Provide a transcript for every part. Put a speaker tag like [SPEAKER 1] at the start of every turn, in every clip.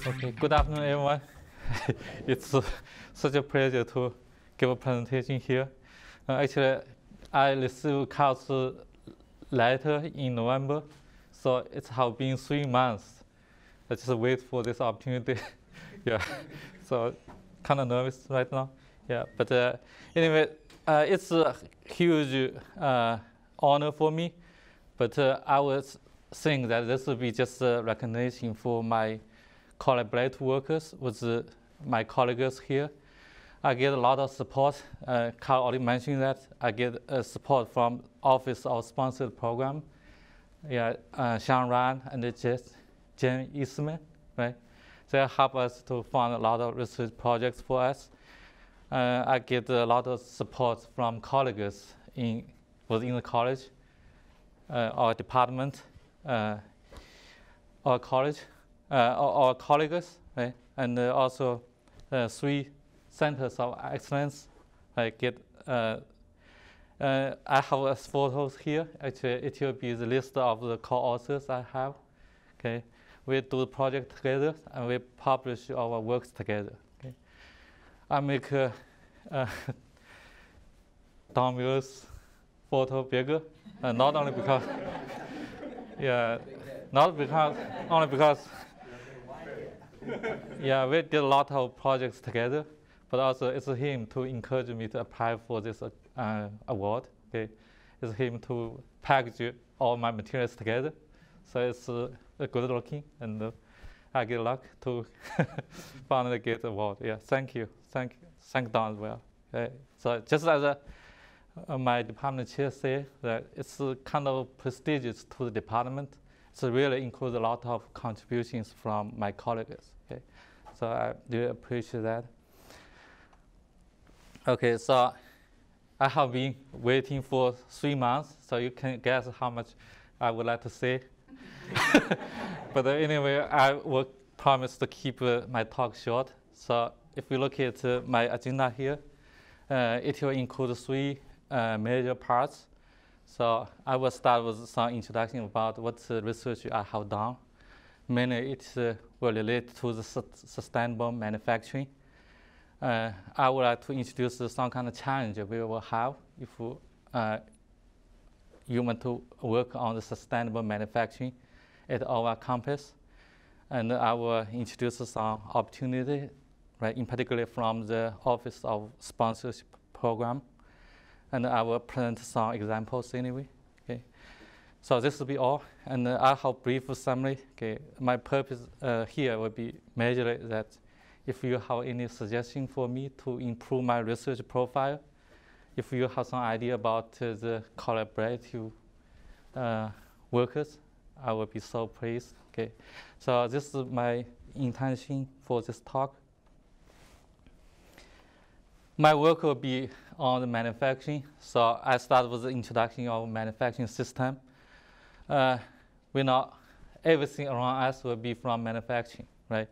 [SPEAKER 1] Okay, good afternoon, everyone. It's such a pleasure to give a presentation here. Actually, I received Carl's letter in November, so it has been 3 months. I just wait for this opportunity. Yeah, so kind of nervous right now. Yeah, but anyway, it's a huge honor for me. But I was think that this will be just a recognition for my collaborative workers with my colleagues here. I get a lot of support. Carl already mentioned that. I get support from Office of Sponsored Program. Yeah, Sean Ryan and Jen Eastman, right? They help us to fund a lot of research projects for us. I get a lot of support from colleagues within the college, our department, our college, our colleagues, right? And also 3 centers of excellence. I get. I have photos here. Actually, it will be the list of the co-authors I have. Okay, we do the project together and we publish our works together. Okay, I make Don Will's photo bigger, not only because, yeah, only because, yeah, we did a lot of projects together, but also it's him to encourage me to apply for this award. Okay, it's him to package all my materials together, so it's good looking, and I get luck to finally get the award. Yeah, thank you, thank Don as well. Okay. So just as my department chair said, that it's kind of prestigious to the department. So really includes a lot of contributions from my colleagues. Okay, so I do appreciate that. Okay, so I have been waiting for 3 months, so you can guess how much I would like to say. But anyway, I will promise to keep my talk short. So if we look at my agenda here, it will include 3 major parts. So I will start with some introduction about what research I have done. Mainly it will relate to the sustainable manufacturing. I would like to introduce some kind of challenge we will have if you want to work on the sustainable manufacturing at our campus. And I will introduce some opportunity, right, in particular from the Office of Sponsorship Program. And I will present some examples anyway. Okay, so this will be all, and I have a brief summary. Okay, my purpose here will be majorly that if you have any suggestion for me to improve my research profile, if you have some idea about the collaborative workers, I will be so pleased. Okay, so this is my intention for this talk. My work will be on the manufacturing. So I start with the introduction of manufacturing system. We know everything around us will be from manufacturing, right?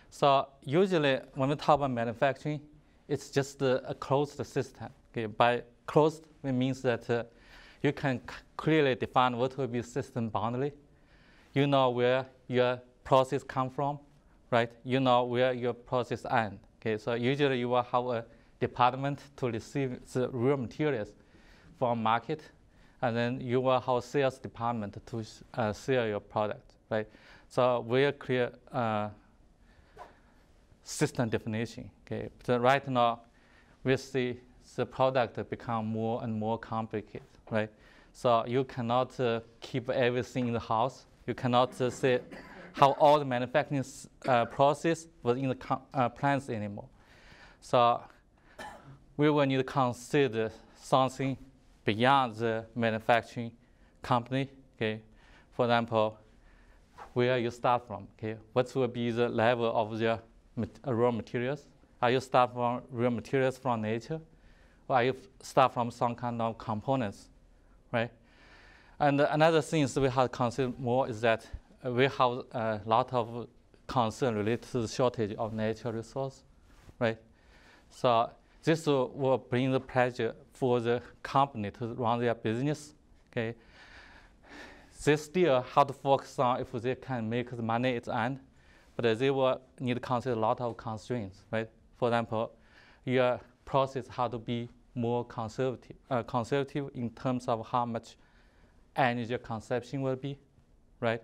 [SPEAKER 1] So usually when we talk about manufacturing, it's just a closed system. Okay, by closed, it means that you can clearly define what will be system boundary. You know where your process comes from, right? You know where your process ends. Okay, so usually you will have a department to receive the raw materials from market, and then you will have a sales department to sell your product, right? So very clear system definition. Okay, but right now we see the product become more and more complicated, right? So you cannot keep everything in the house. You cannot say how all the manufacturing process within the plants anymore. So we will need to consider something beyond the manufacturing company. Okay, for example, where you start from. Okay, what will be the level of the raw materials? Are you start from raw materials from nature, or are you start from some kind of components, right? And another thing we have to consider more is that we have a lot of concern related to the shortage of natural resource, right? So this will bring the pressure for the company to run their business. Okay, they still have to focus on if they can make the money at the end, but they will need to consider a lot of constraints, right? For example, your process has to be more conservative in terms of how much energy consumption will be, right?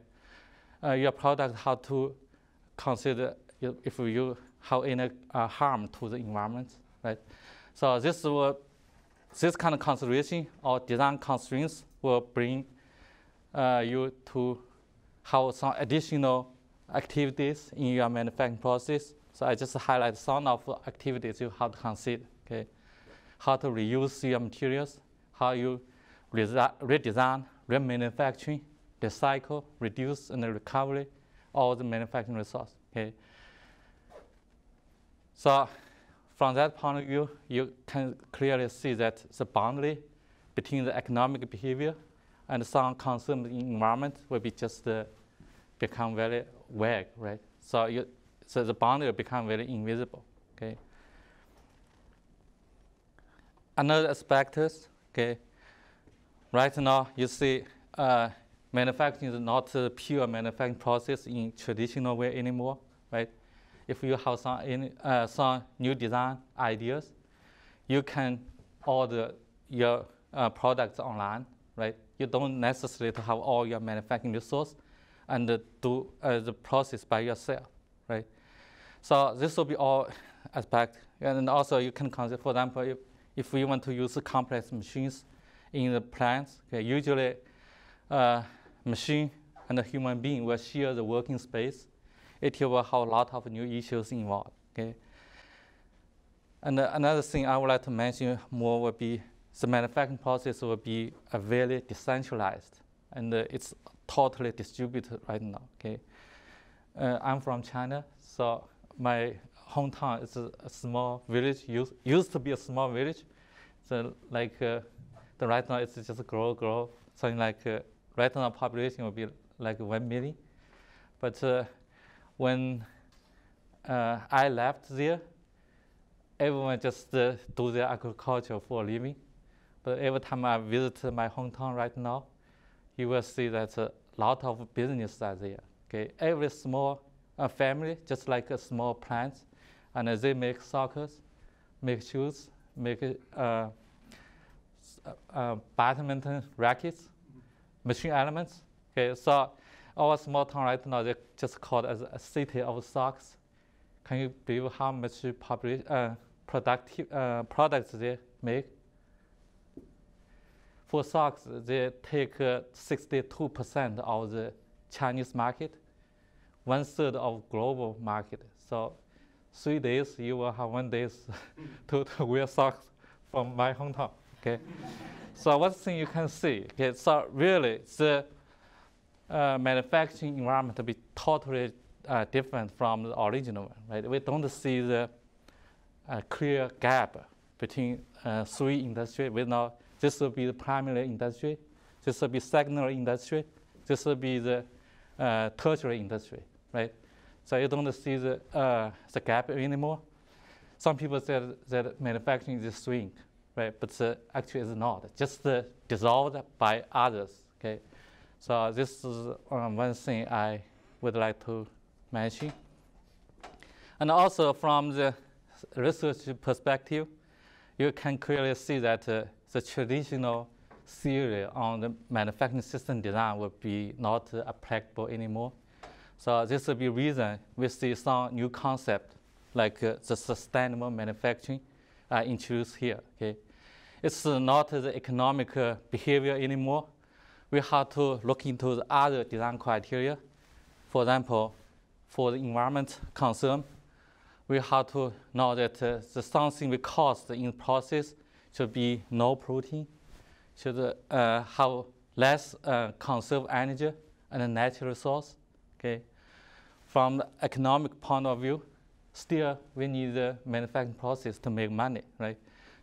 [SPEAKER 1] Your product has to consider if you have any harm to the environment, right? So this kind of consideration or design constraints will bring you to have some additional activities in your manufacturing process. So I just highlight some of the activities you have to consider. Okay, how to reuse your materials, how you redesign, remanufacturing, recycle, reduce, and recovery all the manufacturing resource. Okay. So from that point of view, you can clearly see that the boundary between the economic behavior and some concern in the environment will be just become very vague, right? So the boundary will become very invisible. Okay. Another aspect is, okay, right now you see manufacturing is not a pure manufacturing process in traditional way anymore, right? If you have some new design ideas, you can order your products online, right? You don't necessarily have all your manufacturing resource and do the process by yourself, right? So this will be all aspect. And also you can consider, for example, if we want to use complex machines in the plants, okay, usually machine and a human being will share the working space. It will have a lot of new issues involved. Okay. And another thing I would like to mention more would be the manufacturing process will be very decentralized, and it's totally distributed right now. Okay. I'm from China, so my hometown is a small village. Used to be a small village. So like right now it's just grow. Something like right now population will be like 1 million. But when I left there, everyone just do their agriculture for a living. But every time I visit my hometown right now, you will see that a lot of businesses are there. Okay, every small family, just like a small plant, and they make sockets, make shoes, make badminton rackets, machine elements. Okay, so our small town right now, they just called as a city of socks. Can you believe how much products they make? For socks, they take 62% of the Chinese market, 1/3 of global market. So 3 days, you will have 1 day to wear socks from my hometown. Okay. So one thing you can see, okay, so really the manufacturing environment will be totally different from the original one, right? We don't see the clear gap between 3 industries. We know this will be the primary industry, this will be secondary industry, this will be the tertiary industry, right? So you don't see the gap anymore. Some people say that manufacturing is shrink, right? But actually it's not, just dissolved by others, okay? So this is one thing I would like to mention. And also from the research perspective, you can clearly see that the traditional theory on the manufacturing system design will be not applicable anymore. So this will be reason we see some new concept like the sustainable manufacturing introduced here. Okay, it's not the economic behavior anymore. We have to look into the other design criteria. For example, for the environment concern, we have to know that the something we cost in the process should be no polluting, should have less conserve energy and natural resource. Okay, from the economic point of view, still we need the manufacturing process to make money, right?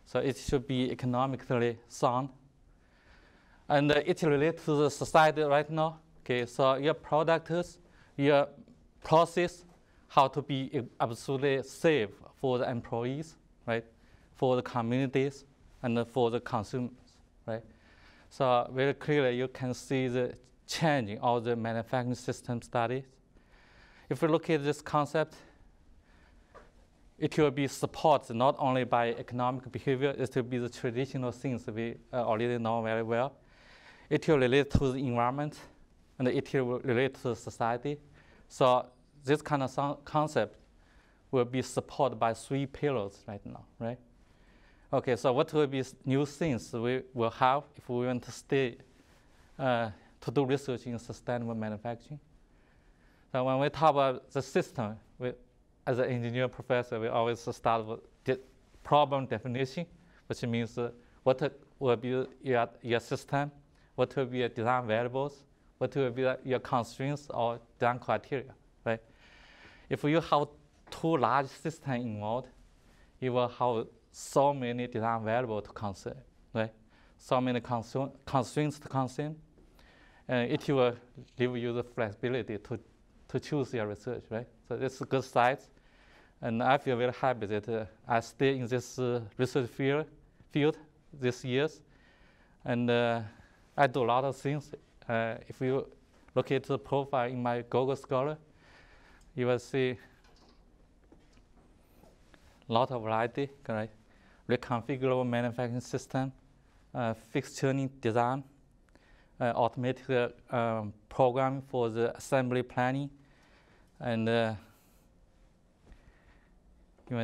[SPEAKER 1] So it should be economically sound. And it relates to the society right now. Okay, so your products, your process have to be absolutely safe for the employees, right? For the communities and for the consumers, right? So very clearly you can see the change in all the manufacturing system studies. if we look at this concept, it will be supported not only by economic behavior, it will be the traditional things we already know very well. It will relate to the environment, and it will relate to society. So this kind of concept will be supported by 3 pillars right now, right? Okay, so what will be new things we will have if we want to stay to do research in sustainable manufacturing? So when we talk about the system, as an engineer professor, we always start with the problem definition, which means what will be your system, what will be your design variables, what will be your constraints or design criteria, right? If you have 2 large systems involved, you will have so many design variables to consider, right? So many constraints to consider, and it will give you the flexibility to choose your research, right? So it's a good side, and I feel very happy that I stay in this research field these years, and I do a lot of things. If you look at the profile in my Google Scholar, you will see a lot of variety, right? Reconfigurable manufacturing system, fixed tuning design, automatic program for the assembly planning, and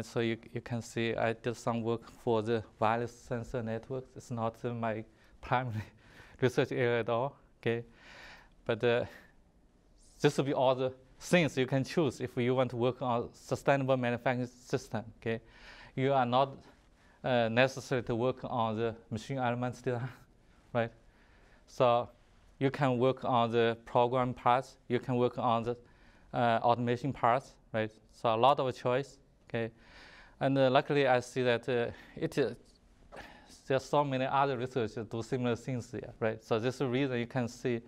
[SPEAKER 1] so you can see I did some work for the wireless sensor networks. It's not my primary research area at all, okay? But this will be all the things you can choose if you want to work on sustainable manufacturing system, okay? You are not necessary to work on the machine elements design, right? So you can work on the program parts, you can work on the automation parts, right? So a lot of choice, okay? And luckily I see that there's so many other researchers do similar things there, right? So this is the reason you can see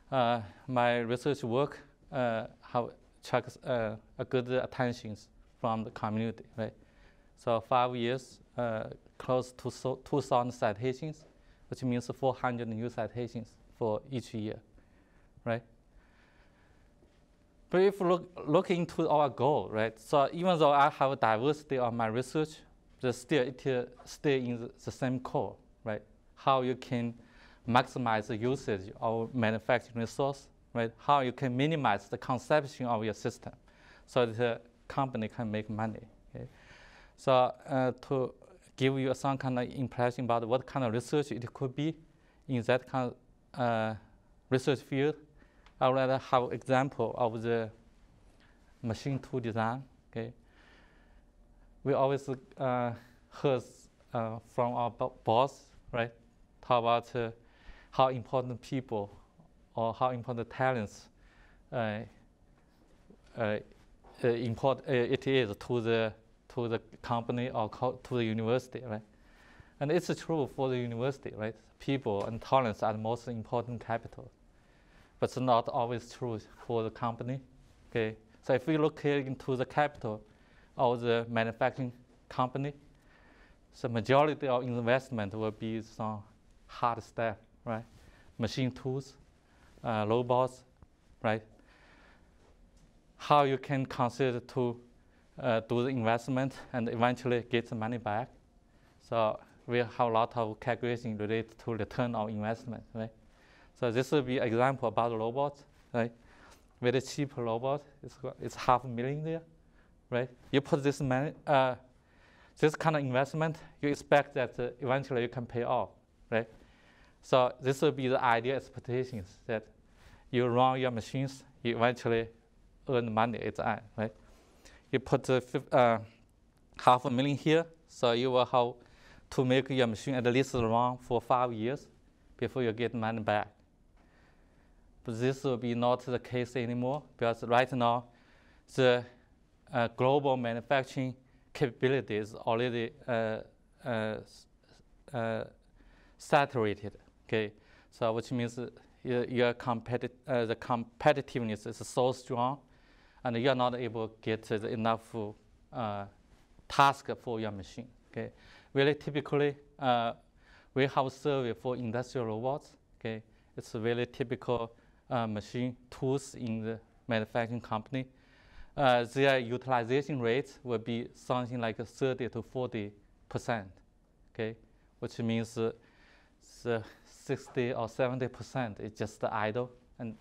[SPEAKER 1] my research work attracts a good attention from the community, right? So 5 years, close to 2,000 citations, which means 400 new citations for each year, right? But if you look into our goal, right? So even though I have a diversity of my research, but still it stay in the same core, right? How you can maximize the usage of manufacturing resource, right? How you can minimize the consumption of your system so that the company can make money, okay? So to give you some kind of impression about what kind of research it could be in that kind of research field, I would rather have example of the machine tool design, okay? We always heard from our boss, right? Talk about how important people or how important talents it is to the company or to the university, right? And it's true for the university, right? People and talents are the most important capital, but it's not always true for the company, okay? So if we look into the capital of the manufacturing company, the majority of investment will be some hard stuff, right? Machine tools, robots, right? How you can consider to do the investment and eventually get the money back. So we have a lot of calculation related to return on investment, right? So this will be an example about robots, right? Very cheap robot, it's $500,000 there, right? You put this money, this kind of investment, you expect that eventually you can pay off, right? So this will be the ideal expectations that you run your machines, you eventually earn money at the end, right? You put $500,000 here, so you will have to make your machine at least run for 5 years before you get money back. But this will be not the case anymore, because right now the global manufacturing capability is already saturated, okay? So which means the competitiveness is so strong, and you're not able to get enough task for your machine, okay? Really typically, we have a survey for industrial robots, okay? It's a really typical machine tools in the manufacturing company. their utilization rate will be something like 30 to 40%, okay, which means the 60 or 70% is just idle, and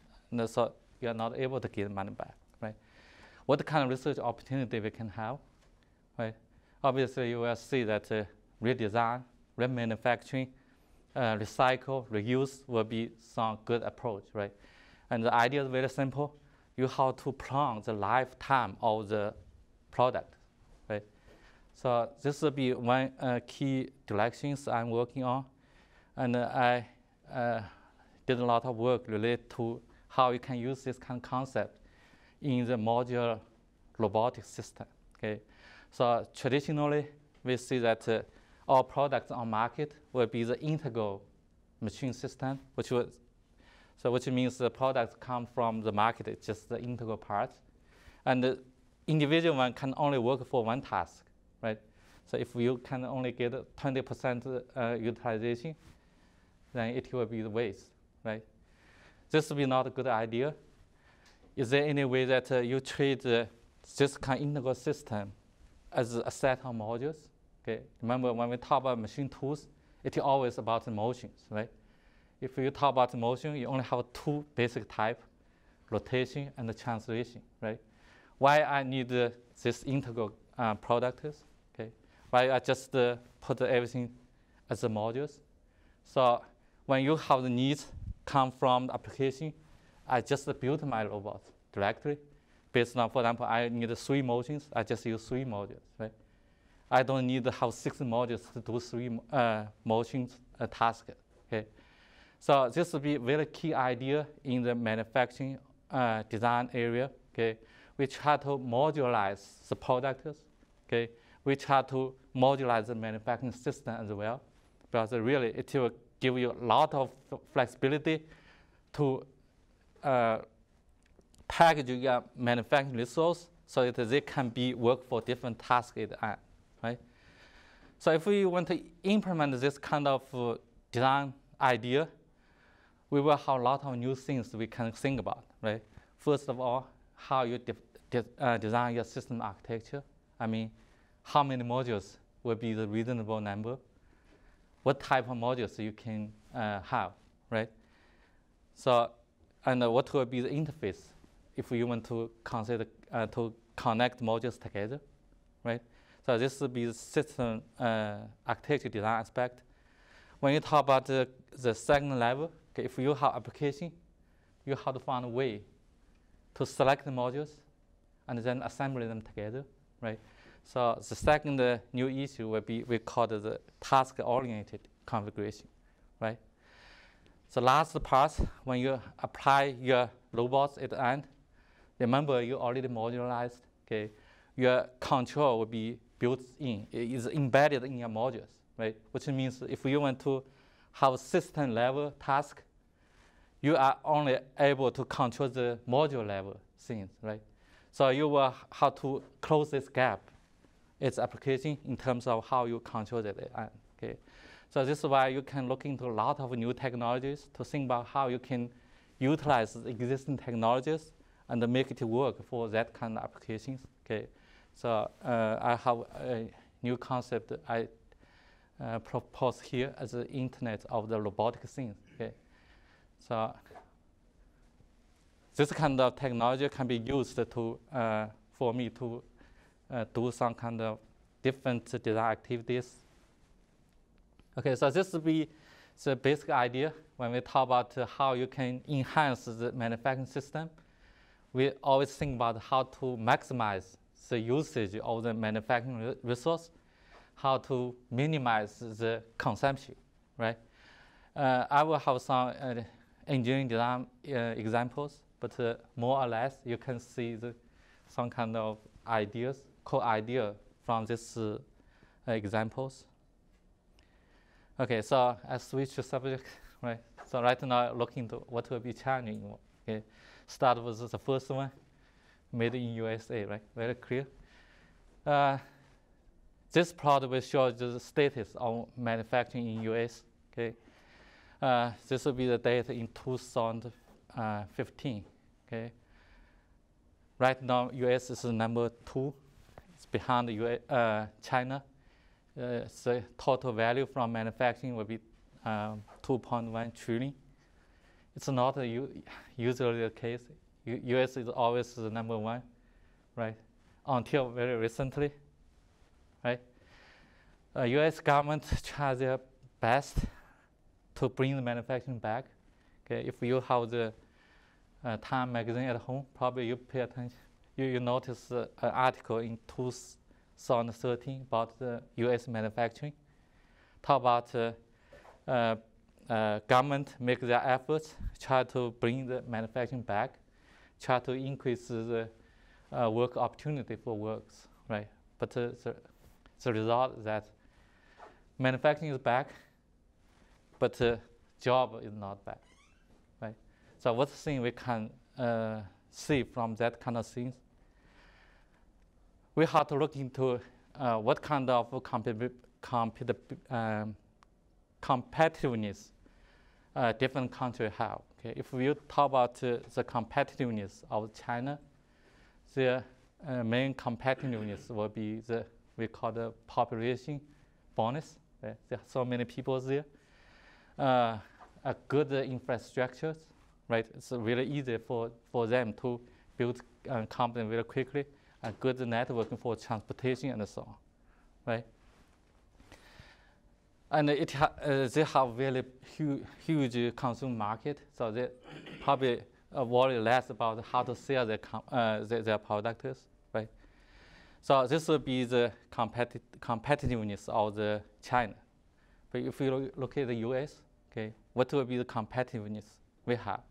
[SPEAKER 1] so you are not able to get money back, right? What kind of research opportunity we can have, right? Obviously, you will see that redesign, remanufacturing, recycle, reuse will be some good approach, right? And the idea is very simple. You have to prolong the lifetime of the product, right? So this will be one key directions I'm working on. And I did a lot of work related to how you can use this kind of concept in the modular robotic system, okay? So traditionally, we see that all products on market will be the integral machine system, which means the products come from the market, it's just the integral parts. And the individual one can only work for one task, right? So if you can only get 20% utilization, then it will be the waste, right? This will be not a good idea. Is there any way that you treat this kind of integral system as a set of modules? Okay. Remember, when we talk about machine tools, it's always about the motions, right? If you talk about the motion, you only have two basic types, rotation and the translation, right? Why I need this integral products? Okay. Why I just put everything as the modules? So when you have the needs come from the application, I just build my robot directly based on, for example, I need 3 motions, I just use 3 modules, right? I don't need to have 6 modules to do 3 motions tasks, okay? So this will be a very key idea in the manufacturing design area, okay? We try to modularize the products, okay? We try to modularize the manufacturing system as well, because really it will give you a lot of flexibility to package your manufacturing resource so that they can be work for different tasks at the end, right? So if we want to implement this kind of design idea, we will have a lot of new things we can think about, right? First of all, how you design your system architecture. I mean, how many modules will be the reasonable number? What type of modules you can have, right? So, and what will be the interface if you want to consider to connect modules together, right? So this will be the system architecture design aspect. When you talk about the second level, okay, if you have application, you have to find a way to select the modules and then assemble them together, right? So the second new issue will be, we call it the task-oriented configuration, right? The last part, when you apply your robots at the end, remember you already modularized, okay? Your control will be built in, it is embedded in your modules, right? Which means if you want to have system level task, you are only able to control the module level things, right? So you will have to close this gap. Its application in terms of how you control it, okay? So this is why you can look into a lot of new technologies to think about how you can utilize the existing technologies and make it work for that kind of applications, okay? So I have a new concept I propose here as the Internet of the robotic things, okay? So this kind of technology can be used to, for me to do some kind of different design activities. Okay, so this will be the basic idea when we talk about how you can enhance the manufacturing system. We always think about how to maximize the usage of the manufacturing resource, how to minimize the consumption, right? I will have some engineering design examples, but more or less you can see some kind of ideas, core idea from these examples. Okay, so I switch to subject, right? So right now, looking to what will be challenging. Okay, start with the first one, made in USA, right? Very clear. This plot will show the status of manufacturing in US. Okay, this will be the data in 2015. Okay, Right now, U.S. is number 2. It's behind the China. The total value from manufacturing will be 2.1 trillion. It's not usually the case. U.S. is always the number 1, right? Until very recently, right? U.S. government tries their best to bring the manufacturing back. Okay, if you have the Time magazine at home, probably you pay attention. You notice an article in 2013 about the U.S. manufacturing. Talk about government make their efforts, try to bring the manufacturing back, try to increase the work opportunity for workers, right? But the result is that manufacturing is back, but job is not back, right? So what's the thing we can see from that kind of things? We have to look into what kind of competitiveness different countries have. Okay, if we talk about the competitiveness of China, the main competitiveness will be we call the population bonus. Right? There are so many people there. A good infrastructures, right? It's really easy for them to build a company very quickly. A good networking for transportation and so on, right? And they have really huge consumer market, so they probably worry less about how to sell their products, right? So this will be the competitiveness of the China. But if you look at the U.S., okay, what will be the competitiveness we have?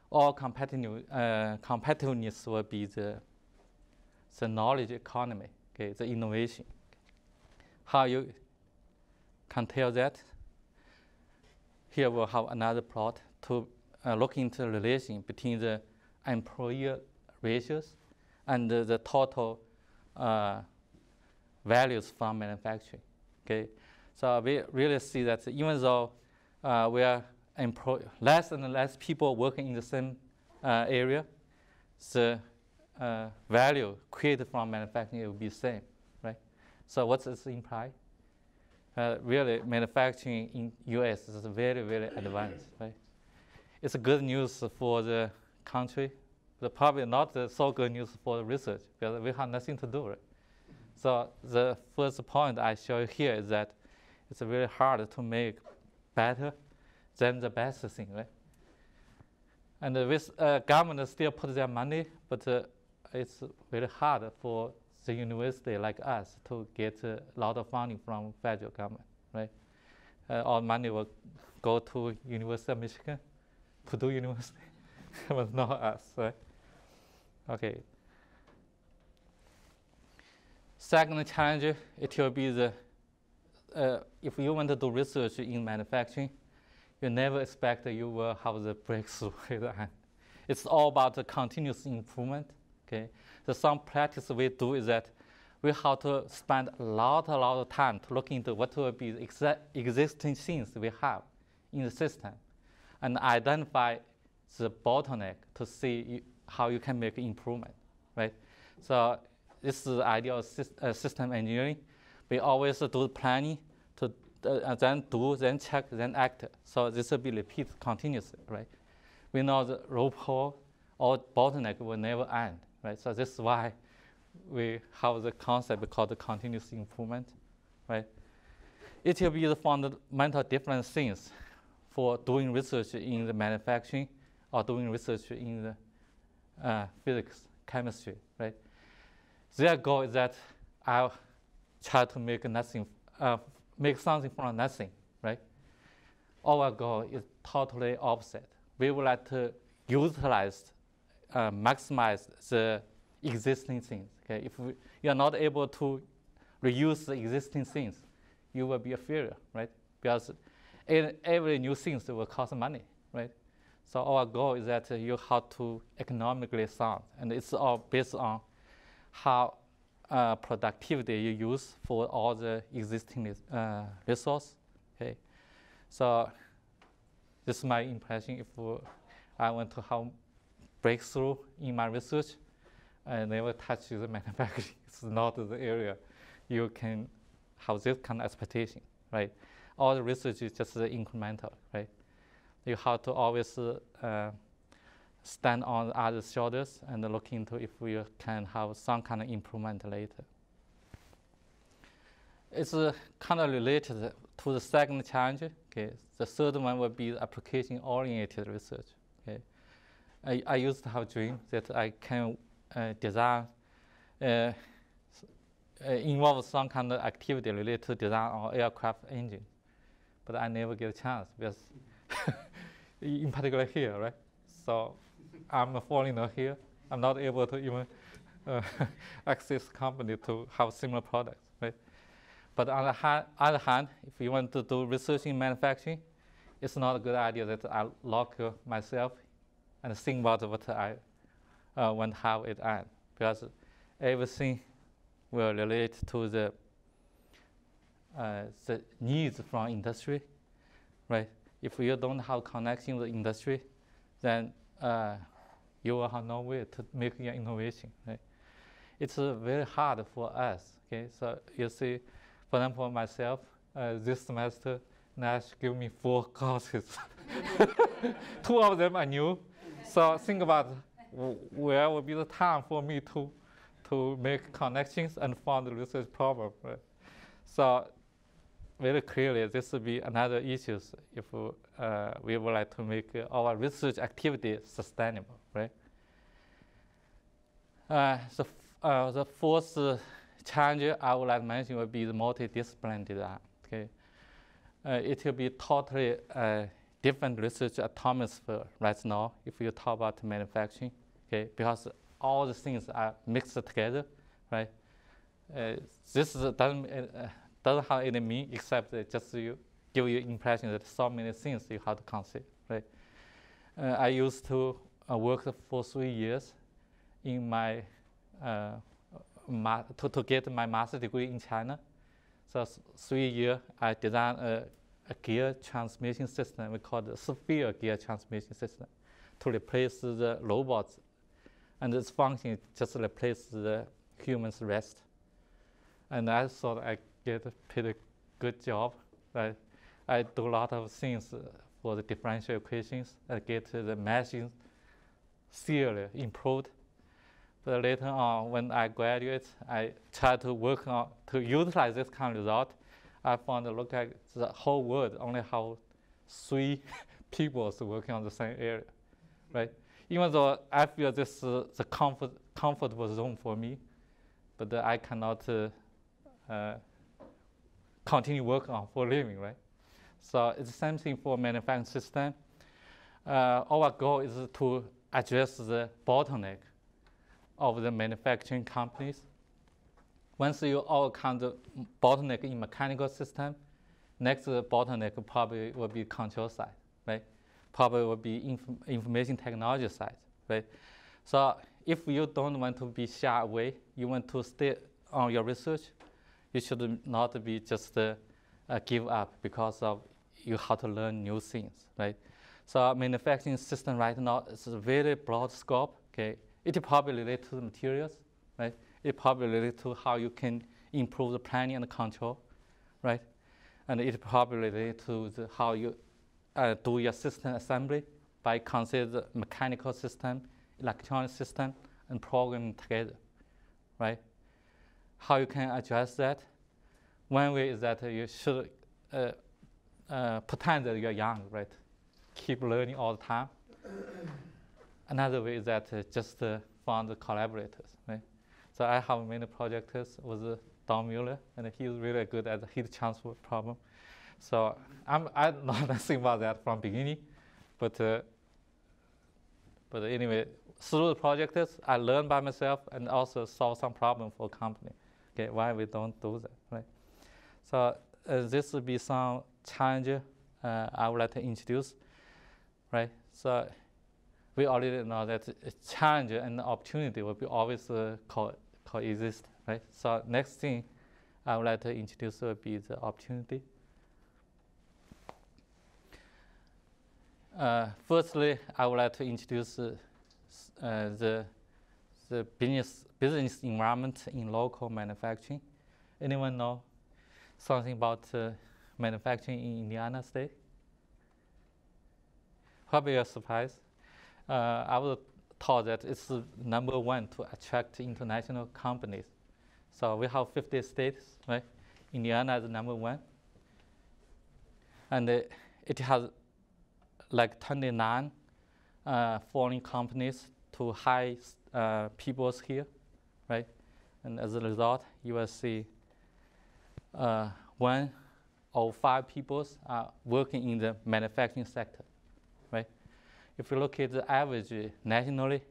[SPEAKER 1] All competitiveness will be the knowledge economy, okay, the innovation. How you can tell that? Here we'll have another plot to look into the relation between the employer ratios and the total values from manufacturing. Okay, so we really see that even though we are less and less people working in the same area, the value created from manufacturing will be the same, right? So what does this imply? Really, manufacturing in U.S. is very, very advanced, right? It's good news for the country, but probably not so good news for the research because we have nothing to do, right? So the first point I show you here is that it's very hard to make better than the best thing, right? And with government still put their money, but it's very hard for the university like us to get a lot of funding from federal government, right? All money will go to University of Michigan, Purdue University, but not us, right? Okay. Second challenge, it will be if you want to do research in manufacturing, you never expect you will have the breakthrough at the end. It's all about the continuous improvement. Okay, so some practice we do is that we have to spend a lot of time to look into what will be the existing things we have in the system and identify the bottleneck to see how you can make improvement, right? So this is the idea of system engineering. We always do planning to then do, then check, then act. So this will be repeated continuously, right? We know the loophole or bottleneck will never end, right? So this is why we have the concept called the continuous improvement, right? It will be the fundamental different things for doing research in the manufacturing or doing research in the physics, chemistry, right? Their goal is that I'll try to make make something from nothing, right? Our goal is totally opposite. We would like to utilize, maximize the existing things. Okay, if you are not able to reuse the existing things, you will be a failure, right? Because every new thing will cost money, right? So our goal is that you have to economically sound, and it's all based on how productivity you use for all the existing resource. Okay, so this is my impression. If I want to have breakthrough in my research. I never touch the manufacturing. It's not the area you can have this kind of expectation, right? All the research is just incremental, right? You have to always stand on other shoulders and look into if we can have some kind of improvement later. It's kind of related to the second challenge. Okay, the third one would be the application-oriented research. Okay, I used to have a dream that I can design, involve some kind of activity related to design on aircraft engine, but I never get a chance because, in particular here, right? So I'm a foreigner here. I'm not able to even access company to have similar products, right? But on the other hand, if you want to do research in manufacturing, it's not a good idea that I lock myself and think about what I want to have it at, because everything will relate to the needs from industry, right? If you don't have connection with industry, then you will have no way to make your innovation, right? It's very hard for us, okay? So you see, for example, myself, this semester, Nash gave me 4 courses. 2 of them are new. So think about where will be the time for me to make connections and find the research problem, right? So very clearly, this will be another issue if we would like to make our research activity sustainable, right? The fourth challenge I would like to mention would be the multidiscipline design. Okay, it will be totally different research atmosphere right now if you talk about manufacturing. Okay, because all the things are mixed together, right? This doesn't have any meaning except just you give you impression that so many things you have to consider, right? I used to work for 3 years in my to get my master's degree in China. So 3 years, I designed a gear transmission system we call the sphere gear transmission system to replace the robots, and its function just replace the human's rest. And I thought I get a pretty good job. Right? I do a lot of things for the differential equations. I get the meshing theory improved. But later on, when I graduate, I try to work on to utilize this kind of result. I found that look at the whole world only have 3 people working on the same area, right? Even though I feel this is the comfortable zone for me, but I cannot continue working on for a living, right? So it's the same thing for manufacturing system. Our goal is to address the bottleneck of the manufacturing companies. Once you overcome the bottleneck in mechanical system, next bottleneck probably will be control side, right? Probably will be information technology side, right? So if you don't want to be shy away, you want to stay on your research, you should not be just give up because of you have to learn new things, right? So manufacturing system right now is a very broad scope, okay? It probably relates to the materials, right? It probably relates to how you can improve the planning and control, right? And it probably relates to how you do your system assembly by consider the mechanical system, electronic system, and programming together, right? How you can address that? One way is that you should pretend that you're young, right? Keep learning all the time. Another way is that just find the collaborators, right? So I have many projects with Don Mueller, and he's really good at the heat transfer problem. So I know nothing about that from beginning, but anyway, through the projects, I learn by myself and also solve some problem for a company. Okay, why we don't do that, right? So this would be some challenge I would like to introduce, right? So we already know that challenge and opportunity will be always coexist, right? So next thing I would like to introduce will be the opportunity. Firstly, I would like to introduce the business environment in local manufacturing. Anyone know something about manufacturing in Indiana State? Probably a surprise. I was told that it's number one to attract international companies. So we have 50 states, right? Indiana is number one. And it has like 29 foreign companies to hire people here, right? And as a result, you will see 1 or 5 people are working in the manufacturing sector, right? If you look at the average nationally,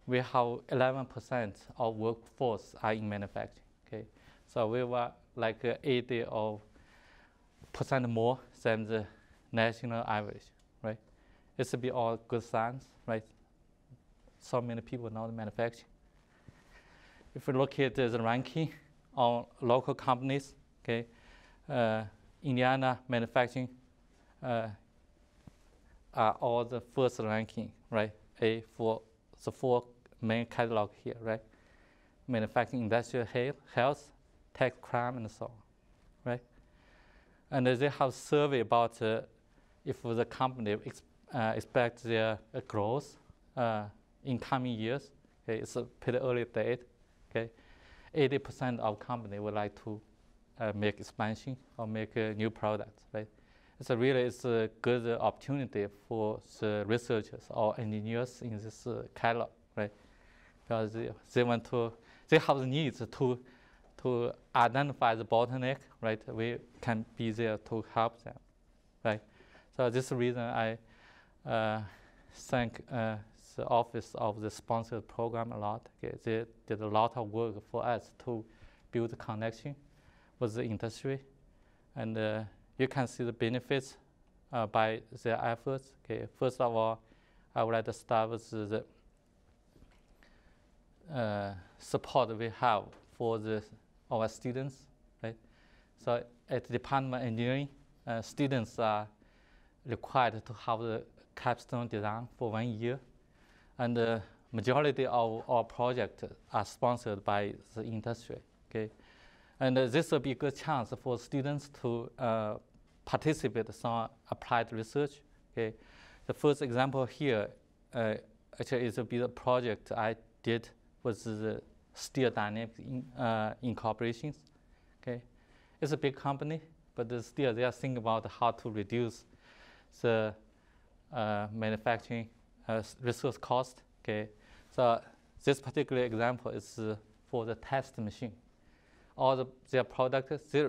[SPEAKER 1] we have 11% of workforce are in manufacturing. Okay, so we were like 80% more than the national average, right? It should be all good signs, right? So many people know the manufacturing. If you look at the ranking on local companies, okay, Indiana manufacturing are all the first ranking, right? For the 4 main catalog here, right? Manufacturing, industrial health, tax, crime, and so on, right? And they have survey about if the company expects their growth in coming years. Okay, it's a pretty early date. Okay, 80% of company would like to make expansion or make new products, right? So really, it's a good opportunity for the researchers or engineers in this catalog, right? Because they have the needs to identify the bottleneck, right? We can be there to help them, right? So this is the reason I thank the office of the sponsored program a lot. Okay, they did a lot of work for us to build a connection with the industry, and you can see the benefits by their efforts. Okay, first of all, I would like to start with the support we have for our students, right? So at the Department of Engineering, students are required to have the capstone design for 1 year, and the majority of our projects are sponsored by the industry. Okay, and this will be a good chance for students to participate in some applied research. Okay, the first example here actually is a project I did with the Steel Dynamics Incorporations. Okay, it's a big company, but still they are thinking about how to reduce the manufacturing resource cost. Okay, so this particular example is for the test machine. All their products, they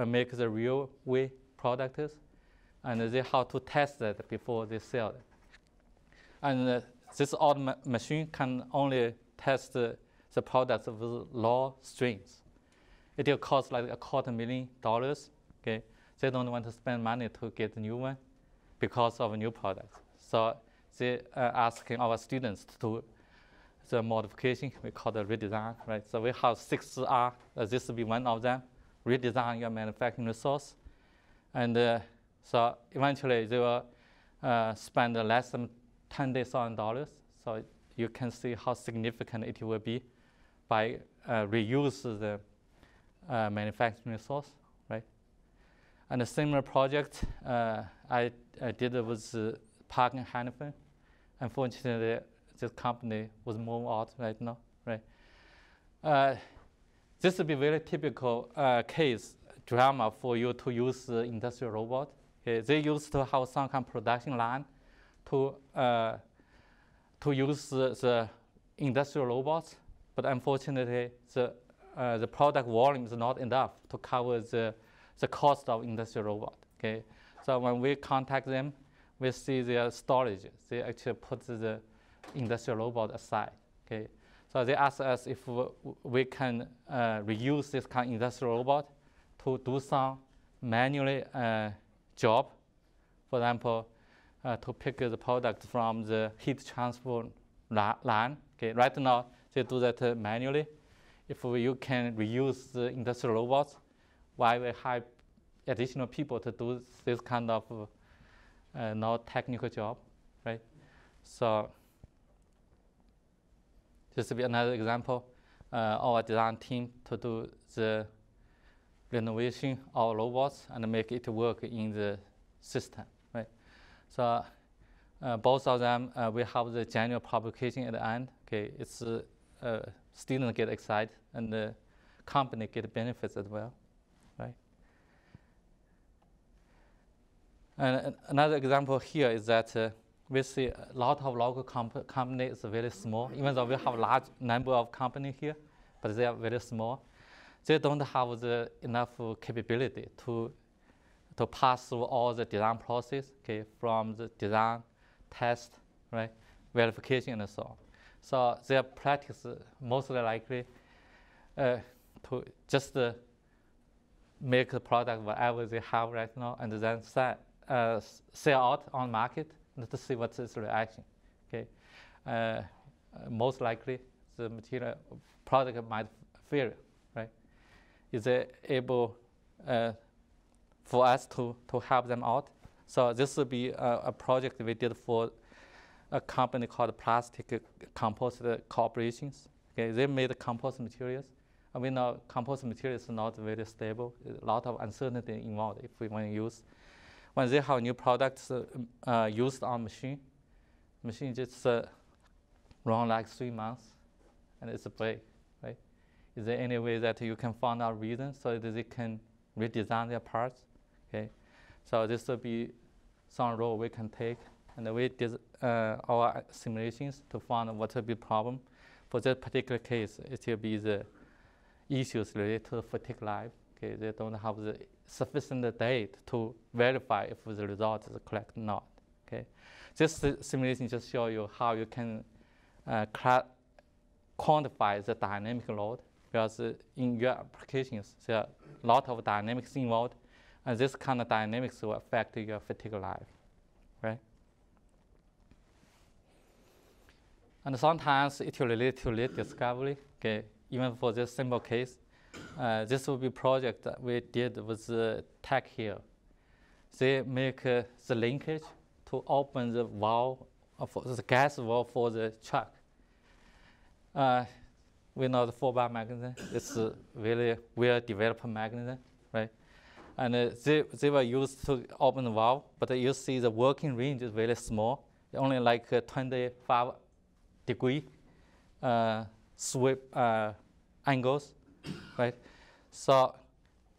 [SPEAKER 1] make the real way products, and they have to test that before they sell it. And this old machine can only test the products with low strength. It will cost like $250,000. Okay, they don't want to spend money to get a new one because of a new product. So they are asking our students to do the modification we call the redesign, right? So we have 6R. This will be one of them. Redesign your manufacturing resource, and so eventually they will spend less than $20,000. So you can see how significant it will be by reuse the manufacturing resource, right? And a similar project I did with Park and Hannifin. Unfortunately, this company was moved out right now, right? This would be very typical case drama for you to use the industrial robot. Okay, they used to have some kind of production line to use the industrial robots, but unfortunately, the product volume is not enough to cover the cost of industrial robot. Okay, so when we contact them, we see their storage. They actually put the industrial robot aside. Okay, so they ask us if we can reuse this kind of industrial robot to do some manually job, for example, to pick the product from the heat transfer line. Okay, right now they do that manually. If you can reuse the industrial robots, why we hire additional people to do this kind of not technical job, right? So This will be another example. Our design team to do the renovation of robots and make it work in the system, right? So both of them, we have the general publication at the end. Okay, it's students get excited and the company get benefits as well, right? And another example here is that we see a lot of local companies are very small, even though we have a large number of companies here, but they are very small. They don't have the enough capability to pass through all the design process, okay, from the design, test, right, verification, and so on. So their practice most likely to just make the product whatever they have right now, and then sell out on market and to see what's its reaction. Okay, most likely the material product might fail, right? Is it able for us to help them out? So this will be a project we did for a company called Plastic Composite Corporations. Okay, they made composite materials. And we know composite materials are not very stable. There's a lot of uncertainty involved if we want to use. When they have new products used on machine just run like 3 months, and it's a break, right? Is there any way that you can find out reason so that they can redesign their parts? Okay, so this will be some role we can take, and we did our simulations to find what will be problem. For that particular case, it will be the issues related to fatigue life. Okay, they don't have the sufficient data to verify if the result is correct or not. Okay, this simulation just show you how you can quantify the dynamic load, because in your applications there are a lot of dynamics involved, and this kind of dynamics will affect your fatigue life, right? And sometimes it will relate to late discovery. Okay, even for this simple case. This will be a project that we did with Tech here. They make the linkage to open the valve, for the gas valve for the truck. We know the 4-bar mechanism. It's a very well-developed mechanism, right? And they were used to open the valve, but you see the working range is very small, only like 25 degree sweep angles. Right, so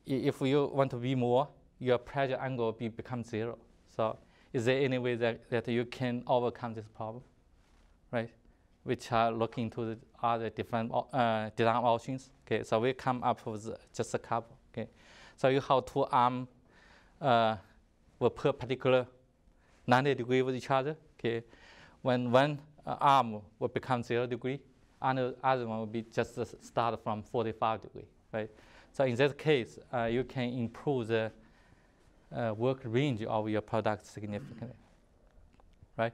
[SPEAKER 1] if you want to be more, your pressure angle becomes 0. So is there any way that you can overcome this problem, right? Which are looking to the other different design options. Okay, so we come up with just a couple. Okay, so you have two arms will perpendicular 90 degrees with each other. Okay, when one arm will become 0 degree, and the other one will be just start from 45 degrees, right? So in that case, you can improve the work range of your product significantly, right?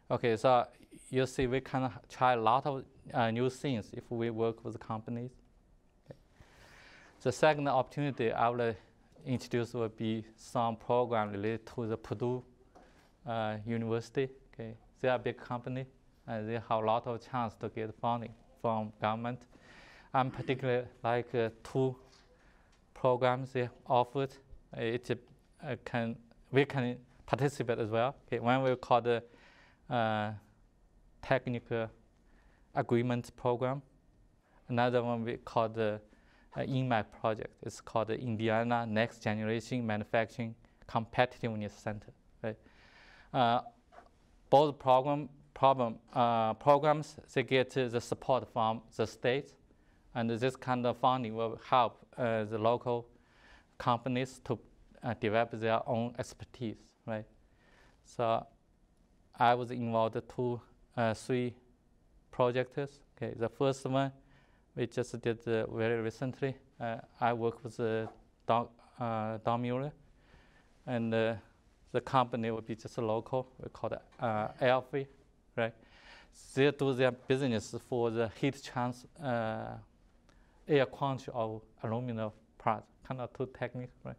[SPEAKER 1] Okay, so you see we can try a lot of new things if we work with companies. Okay. The second opportunity I will introduce will be some program related to the Purdue University. Okay, they are a big company. They have a lot of chance to get funding from government. I'm particularly like 2 programs they offered. We can participate as well. Okay, one we call the technical agreement program. Another one we call the INMAC project. It's called the Indiana Next Generation Manufacturing Competitiveness Center. Right? Both programs, they get the support from the state, and this kind of funding will help the local companies to develop their own expertise, right? So I was involved in 3 projects. Okay, the first one we just did very recently. I work with Don Mueller, and the company will be just local. We call it Alfie. Right? They do their business for the heat transfer, air quality of aluminum parts. Kind of too technical, right?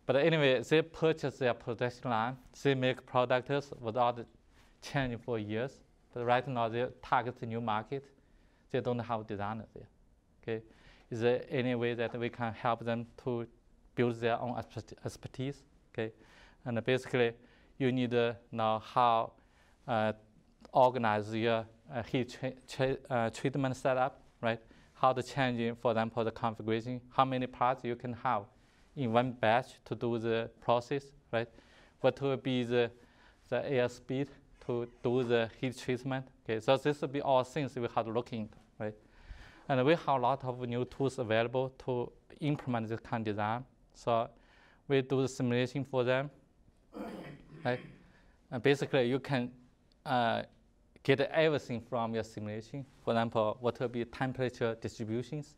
[SPEAKER 1] But anyway, they purchase their production line. They make products without changing for years. But right now they target the new market. They don't have designers there. Okay, is there any way that we can help them to build their own expertise? Okay, and basically you need to know how organize your heat treatment setup, right? How to change, for example, the configuration, how many parts you can have in one batch to do the process, right? What will be the air speed to do the heat treatment? Okay, so this will be all things we have to look into, right? And we have a lot of new tools available to implement this kind of design. So we do the simulation for them, right? And basically you can get everything from your simulation. For example, what will be temperature distributions,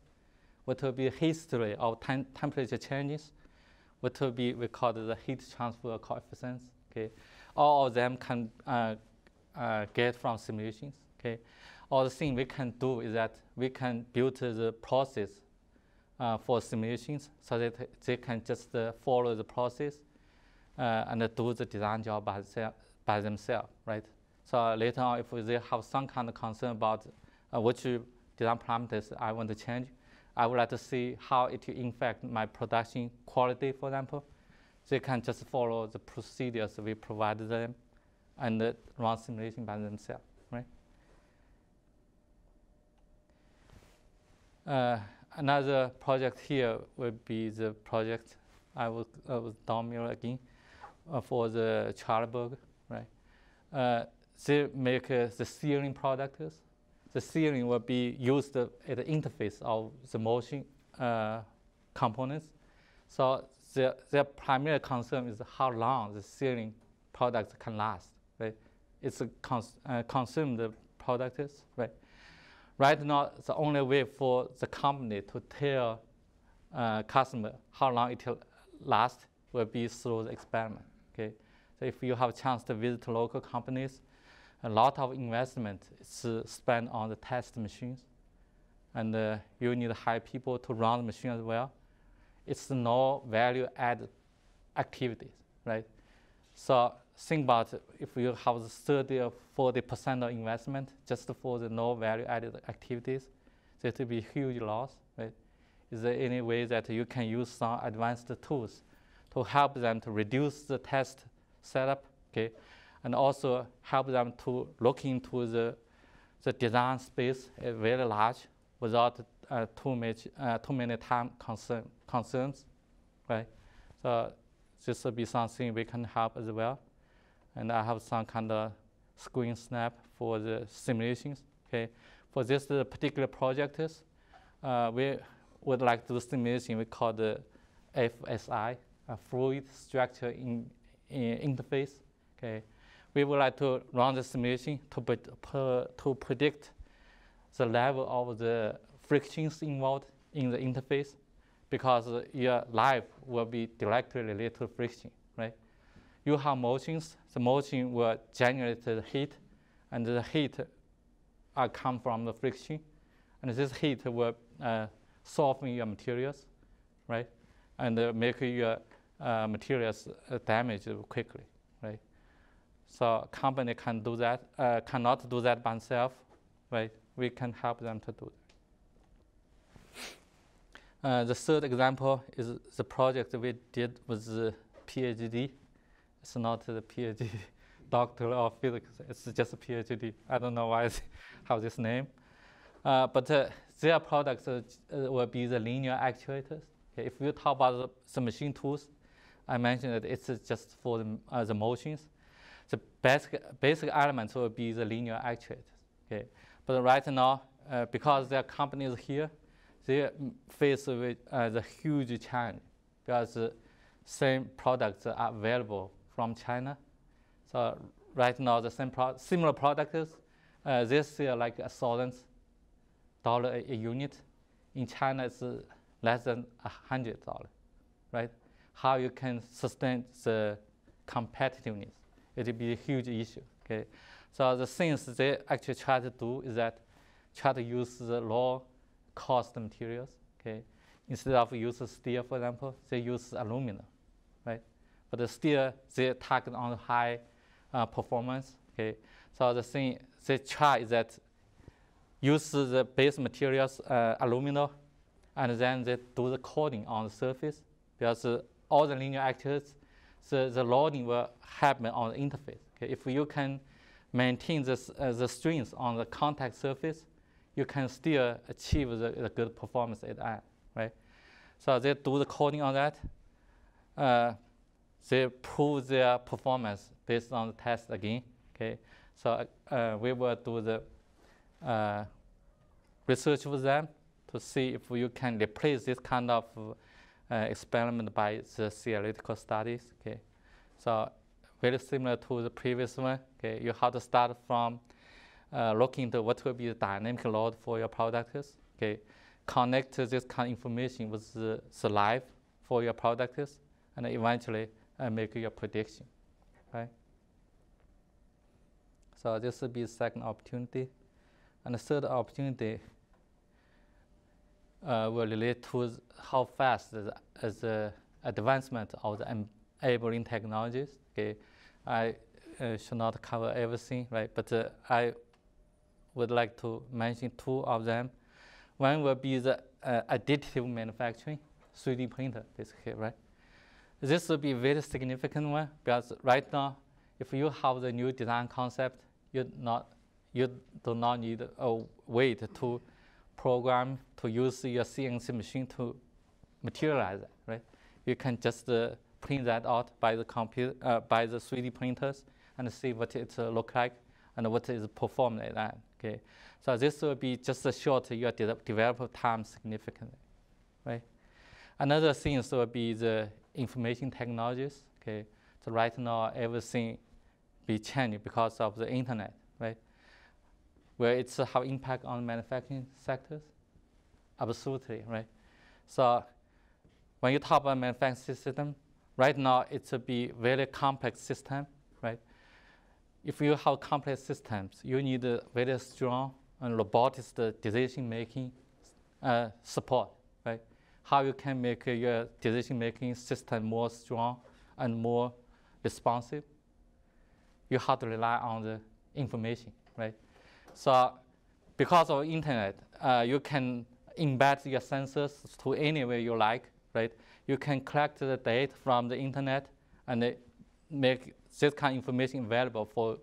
[SPEAKER 1] what will be history of temperature changes, what will be, we call the heat transfer coefficients. Okay, all of them can get from simulations. Okay, all the thing we can do is that we can build the process for simulations so that they can just follow the process and do the design job by themselves, right? So later on, if they have some kind of concern about which design parameters I want to change, I would like to see how it will affect my production quality, for example. They can just follow the procedures we provided them and run simulation by themselves, right? Another project here would be the project I was Domir again for the Charlotteburg, right? They make the steering products. The steering will be used at the interface of the motion components. So their primary concern is how long the steering products can last, right? It's a consumed products, right? Right now, the only way for the company to tell customer how long it will last will be through the experiment, okay? So if you have a chance to visit local companies, a lot of investment is spent on the test machines, and you need to hire people to run the machine as well. It's no value-added activities, right? So think about if you have 30 or 40% of investment just for the no value-added activities, that will be a huge loss, right? Is there any way that you can use some advanced tools to help them to reduce the test setup, okay? And also help them to look into the design space very large without too many time concerns, right? So this will be something we can help as well. And I have some kind of screen snap for the simulations, okay? For this particular project, we would like to do simulation we call the FSI, Fluid Structure Interface, okay? We would like to run the simulation to predict the level of the frictions involved in the interface, because your life will be directly related to friction, right? You have motions, the motion will generate the heat, and the heat come from the friction, and this heat will soften your materials, right? And make your materials damage quickly, right? So company can do that, cannot do that by themselves, right? We can help them to do that. The third example is the project we did with the PhD. It's not the PhD doctor of physics, it's just a PhD. I don't know why it have this name. But their products will be the linear actuators. Okay, if you talk about the machine tools, I mentioned that it's just for the motions. The basic elements will be the linear actuators. Okay, but right now, because their company is here, they face with the huge challenge because the same products are available from China. So right now, the similar products, they sell like $1,000 a unit. In China, it's less than $100, right? How you can sustain the competitiveness? It will be a huge issue, okay? So the things they actually try to do is that try to use the low cost materials, okay? Instead of using steel, for example, they use aluminum, right? But the steel, they target on high performance, okay? So the thing they try is that use the base materials, aluminum, and then they do the coating on the surface, because all the linear actors, the loading will happen on the interface. Okay? If you can maintain the strength on the contact surface, you can still achieve the good performance at the end, right? So they do the coating on that. They prove their performance based on the test again. Okay, so we will do the research with them to see if you can replace this kind of experiment by the theoretical studies. Okay, so very similar to the previous one. Okay, you have to start from looking into what will be the dynamic load for your products. Okay, connect this kind of information with the life for your products, and eventually make your prediction, right? So this will be the second opportunity. And the third opportunity will relate to how fast the advancement of the enabling technologies. Okay, I should not cover everything, right? But I would like to mention two of them. One will be the additive manufacturing, 3D printer, basically, right? This will be a very significant one, because right now, if you have the new design concept, you do not need a wait to program to use your CNC machine to materialize it, right? You can just print that out by the computer, by the 3D printers, and see what it looks like and what is performed at that. Okay, so this will be just a short your development time significantly, right? Another thing will be the information technologies. Okay, so right now everything be changed because of the internet, right? Where it's have impact on manufacturing sectors, absolutely, right? So when you talk about manufacturing system, right now it's a be very complex system, right? If you have complex systems, you need a very strong and robotic decision-making support, right? How you can make your decision-making system more strong and more responsive. You have to rely on the information, right? So because of internet, you can embed your sensors to anywhere you like, right? You can collect the data from the internet and make this kind of information available for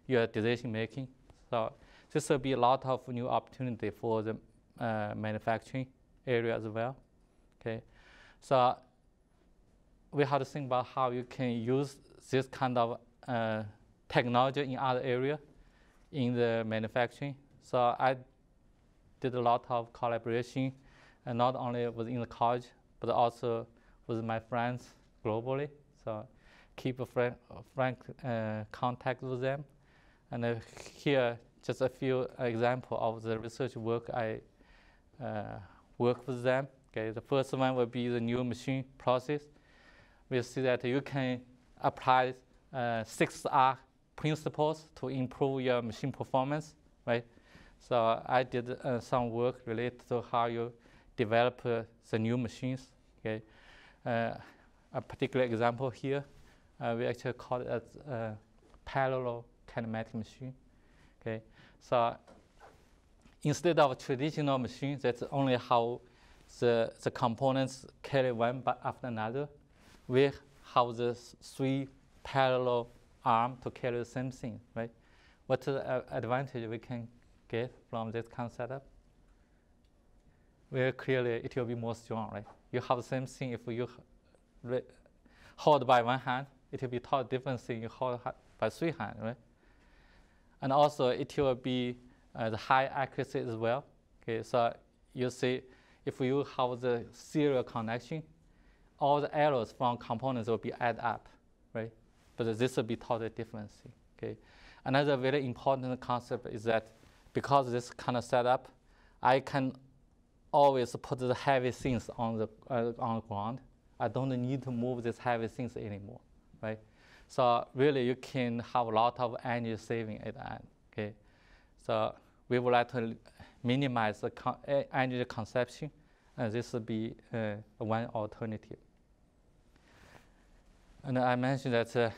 [SPEAKER 1] your decision making. So this will be a lot of new opportunity for the manufacturing area as well. Okay, so we have to think about how you can use this kind of technology in other areas in the manufacturing. So I did a lot of collaboration, and not only within the college, but also with my friends globally. So keep a frank contact with them. And here, just a few examples of the research work I work with them. Okay, the first one will be the new machine process. We see that you can apply 6R principles to improve your machine performance, right? So I did some work related to how you develop the new machines. Okay, a particular example here, we actually call it as parallel kinematic machine. Okay, so instead of traditional machine that's only how the components carry one after another, we have the 3 parallel arms to carry the same thing, right? What's the advantage we can get from this kind of setup? Very clearly, it will be more strong, right? You have the same thing if you hold by one hand, it will be totally different thing you hold by 3 hands, right? And also, it will be the high accuracy as well. Okay, so you see, if you have the serial connection, all the errors from components will be added up, right? But this will be totally different thing. Okay. Another very important concept is that because of this kind of setup, I can always put the heavy things on the ground. I don't need to move these heavy things anymore, right? So really, you can have a lot of energy saving at the end. Okay. So we would like to minimize the energy consumption, and this would be one alternative. And I mentioned that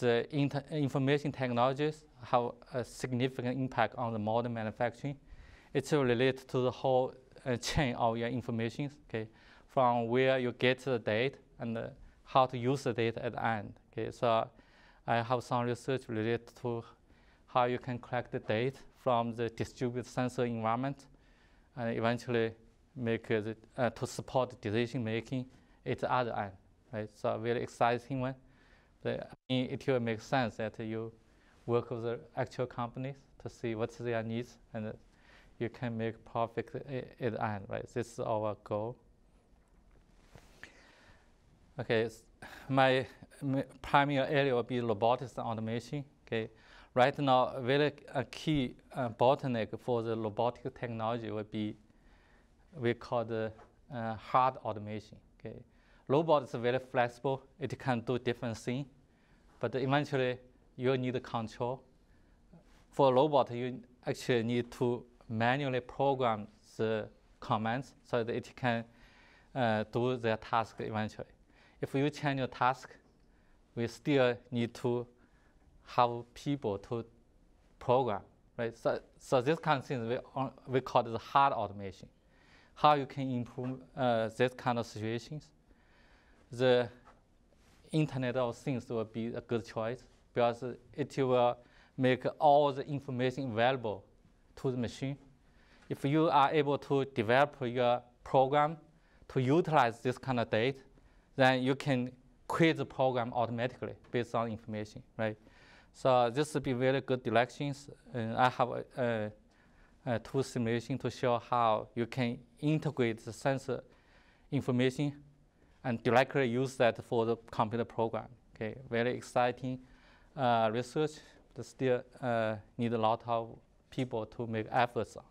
[SPEAKER 1] the information technologies have a significant impact on the modern manufacturing. It's related to the whole chain of your information, okay, from where you get the data and how to use the data at the end. Okay, so I have some research related to how you can collect the data from the distributed sensor environment and eventually make to support decision making at the other end. Right, so a very exciting one. But it will make sense that you work with the actual companies to see what's their needs, and you can make profit at the end. Right, this is our goal. Okay, my primary area will be robotics and automation. Okay, right now, very key bottleneck for the robotic technology would be we call the hard automation. Okay, robot is very flexible; it can do different things, but eventually you need control. For a robot, you actually need to manually program the commands so that it can do their task eventually. If you change your task, we still need to have people to program, right? So this kind of things we call it the hard automation. How you can improve this kind of situations? The Internet of Things will be a good choice because it will make all the information available to the machine. If you are able to develop your program to utilize this kind of data, then you can create the program automatically based on information, right? So this will be very good directions. I have two simulations to show how you can integrate the sensor information and directly use that for the computer program. Okay, very exciting research, but still need a lot of people to make efforts on.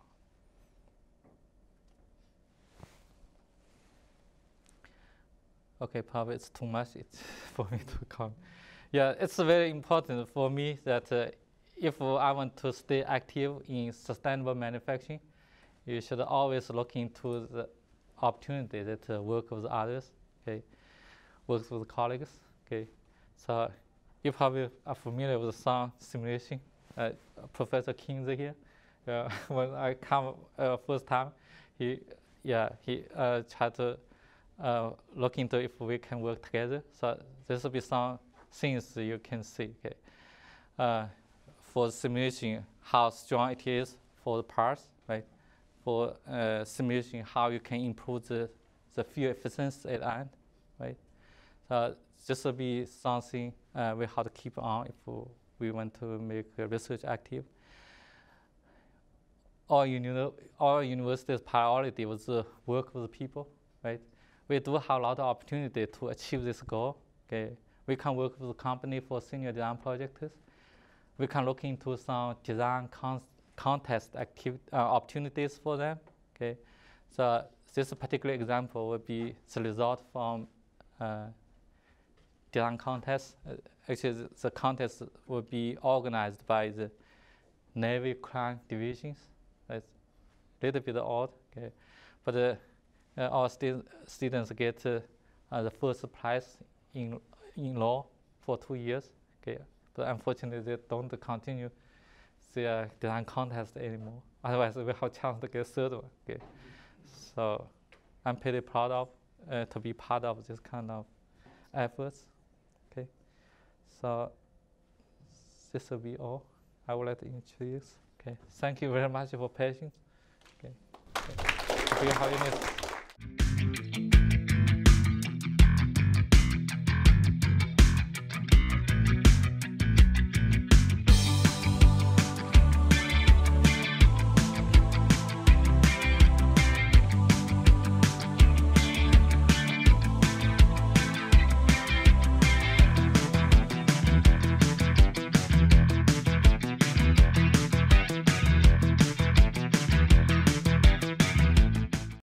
[SPEAKER 1] Okay, probably it's too much for me to come. Yeah, it's very important for me that if I want to stay active in sustainable manufacturing, you should always look into the opportunity that work with others, okay, work with colleagues, okay. So you probably are familiar with some simulation. Professor King's here. When I come first time, he tried to look into if we can work together. So this will be some things you can see. Okay, for simulation, how strong it is for the parts, right? For simulation, how you can improve the fuel efficiency at the end, right? So this will be something we have to keep on if we want to make research active. Our university's priority was to work with people, right? We do have a lot of opportunity to achieve this goal. Okay, we can work with the company for senior design projects. We can look into some design contest opportunities for them. Okay, so this particular example would be the result from design contest. Actually, the contest will be organized by the Navy Crime Divisions. That's a little bit odd, okay, but our students get the first prize in law for 2 years. Okay, but unfortunately they don't continue their design contest anymore. Otherwise, we have a chance to get third one. Okay, so I'm pretty proud of to be part of this kind of efforts. Okay, so this will be all I would like to introduce. Okay, thank you very much for patience. Okay, do you have any